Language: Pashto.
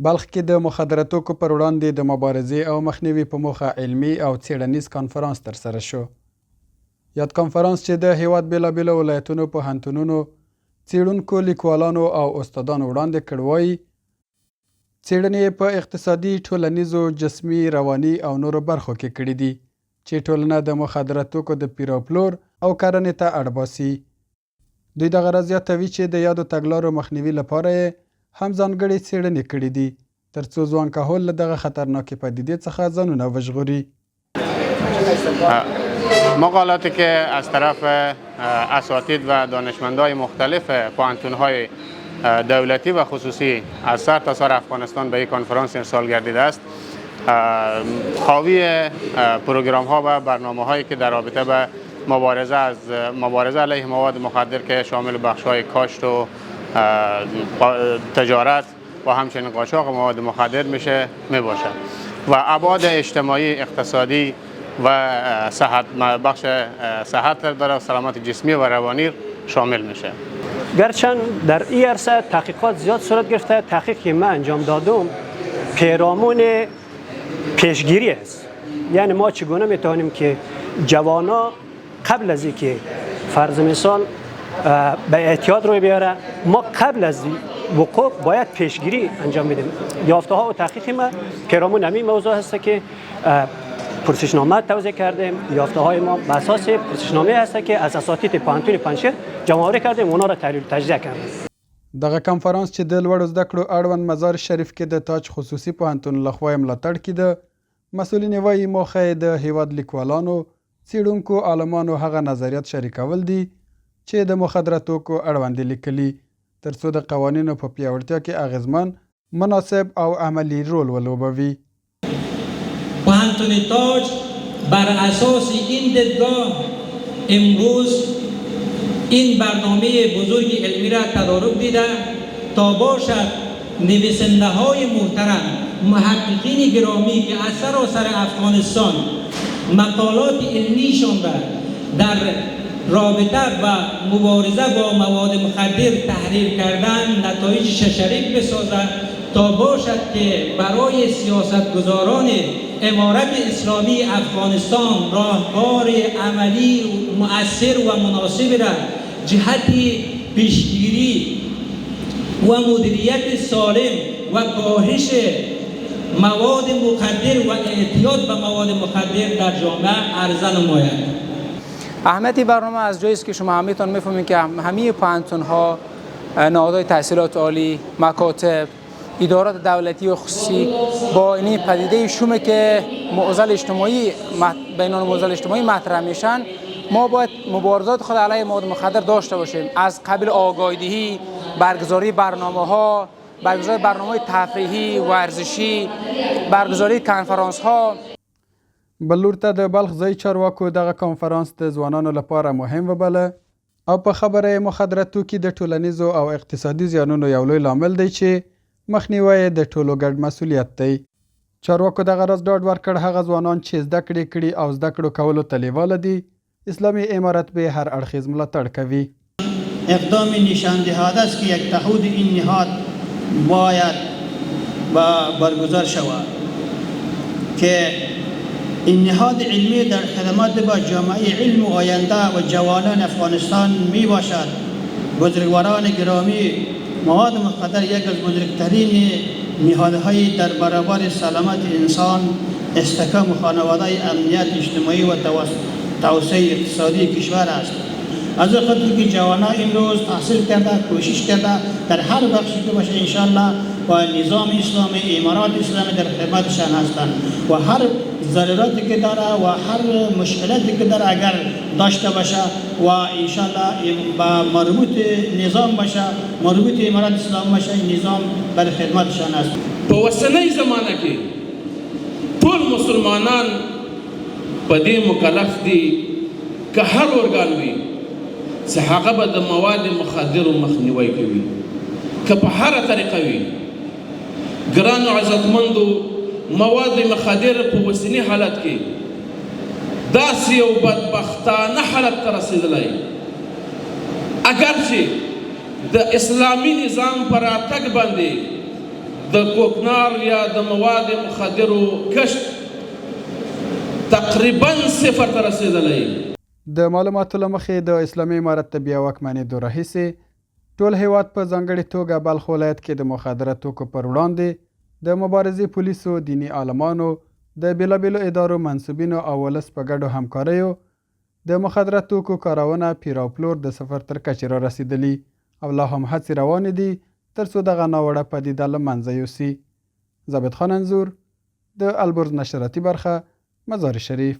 بلخ کې د مخدره توکو پر وړاندې د مبارزې او مخنیوي په موخه علمي او څیړنیز کنفرانس ترسره شو. یاد کنفرانس چې د هیواد بیلابیلو ولایتونو پوهنتونونو څیړونکو، لیکوالانو او استادانو وړاندې کړ، وایي څیړنې په اقتصادي، ټولنیزو، جسمي، رواني او نورو برخو کې کړي دي چې ټولنه د مخدره توکو د پیر او پلور او کرنې ته اړ باسي. دوی دغه راز زیاتوي چې د یادو تګلارو مخنیوي لپاره یې هم ځانګړې څیړنې کړي دي ترڅو ځوان کهول له دغه خطرناکې پدیدې څخه ځانونه وژغوري. مقالاتی که از طرف اساتید و دانشمندان مختلف پوهنتون‌های دولتی و خصوصی از سر تا سر افغانستان به این کنفرانس امسال گردیده است حاوی پروگرام‌ها و برنامه‌هایی که در رابطه به مبارزه علیه مواد مخدر که شامل بخش‌های کاشت و تجارت و همچنین قاچاق مواد مخدر می باشد و ابعاد اجتماعی، اقتصادی و بخش صحت داره، سلامت جسمی و روانی شامل میشه. گرچند در این عرصه تحقیقات زیاد صورت گرفته، تحقیقی که من انجام دادم پیرامون پیشگیری است. یعنی ما چگونه میتوانیم که جوانا قبل از اینکه فرض مثال به اعتیاد روی بیاره، ما قبل از وقوع باید پیشگیری انجام بدیم. یافته ها و تحقیق ما پیرامون همین موضوع هست که پرسشنامه توزیع کردیم. یافته های ما بر اساس پرسشنامه هست که از اساتید پوهنتون پنجشیر جمع کردیم، اونا را تحلیل و تجزیه کردیم. دغه کنفرانس چې د لوړو زده کړو اړوند مزار شریف کې د تاج خصوصي پوهنتون لخوا ملاتړ کېده. مسؤلین وایي موخه د هیواد لیکوالانو، څیړونکو، عالمانو هغه نظریات شریکول دي چې د مخدره توکو اړوند لیکلي ترڅو د قوانینو په پیاوړتیا کې اغیزمن، مناسب او عملی رول ولوبوي. پوهنتون تاج بر اساس این دیدگاه امروز این برنامه بزرگ علمی را تدارک دیده تا باشد نویسنده های محترم، محققین گرامی که از سراسر افغانستان مقالات علمیشان را در رابطه و مبارزه با مواد مخدر تحریر کردن نتایجش شریک بسازد تا باشد که برای سیاستگزاران امارت اسلامی افغانستان راهکار عملی مؤثر و مناسب را جهت پیشگیری و مدیریت سالم و کاهش مواد مخدر و اعتیاد به مواد مخدر در جامعه عرضه نماید. اهمیت برنامه از جایی است که شما همیتون میفهمید که همه پوهنتون‌ها، نهادهای تحصیلات عالی، مکاتب، ادارات دولتی و خصوصی با این پدیده شومی که معضل اجتماعی بینان معضل اجتماعی مطرح میشن، ما باید مبارزات خود علیه مواد مخدر داشته باشیم. از قبل آگاهی، برگزاری برنامه‌ها، برگزاری برنامه‌های تفریحی، ورزشی، برگزاری کنفرانس‌ها. بلور ته د بلخ ځای چارواکو دغه کنفرانس د ځوانانو لپاره مهم وبله او په خبره مخدره توکي د ټولنیزو او اقتصادي زیانونو یو لوی لامل دی چې مخنیوی د ټولو ګډ مسؤلیت دی. چارواکو دغه راز ډاډ ورکړ هغه ځوانان چې زده کړې کړي او زده کړو کولو ته لیواله دي، اسلامي امارت به هر اړخیز ملاتړ کوي. اقدام نشان دهنده است که یک تعهد این نهاد باید برگزار شود که این نهاد علمی در خدمات با جامعه علم و آینده و جوانان افغانستان می باشد. بزرگواران گرامی، مواد مخدر یک از بزرگترین نهادهای در برابر سلامت انسان، استحکام خانواده، امنیت اجتماعی و توسعه اقتصادی کشور است. از خاطر که جوانان امروز تحصیل کرده، کوشش کرده در هر بخشی که باشه انشالله و نظام اسلامی، امارات اسلامی در خدمتشان هستند و هر ضروراتی که داره و هر مشکلاتی که داره اگر داشته باشه و انشالله با مربوط نظام باشه، مربوط امارات اسلامی باشه، نظام بر خدمتشان است. په وسنۍ زمانه کې ټول مسلمانان په دې مکلف دي که هر ارګان وي چې هغه به د مواد مخدرو مخنیوی کوي، که په هره طریقه وي. ګرانو عزتمندو، مواد مخدر په اوسني حالت کې داسې یو بدبختانه حالت ته رسېدلی، اگر چې د اسلامي نظام په راتګ باندې د کوکنار یا د مواد مخدرو کشف تقریبا صفر ته رسېدلی. د معلوماتو له مخې د اسلامي امارت د بیا واکمنېدو راهیسې ټول هیواد په ځانګړې توګه بلخ ولایت کې د مخدره توکو پر وړاندې د مبارزې پولیسو، دیني عالمانو، د بېلابېلو ادارو منصوبینو او ولس په ګډو همکاریو د مخدره توکو کارونه پیر او پلور د صفر تر کچې را رسېدلي او لا هم هڅې روانې دي تر څو دغه ناوړه پدیده له منځه یوسي. ضابط خان انځور، د البرز نشراتي برخه، مزار شریف.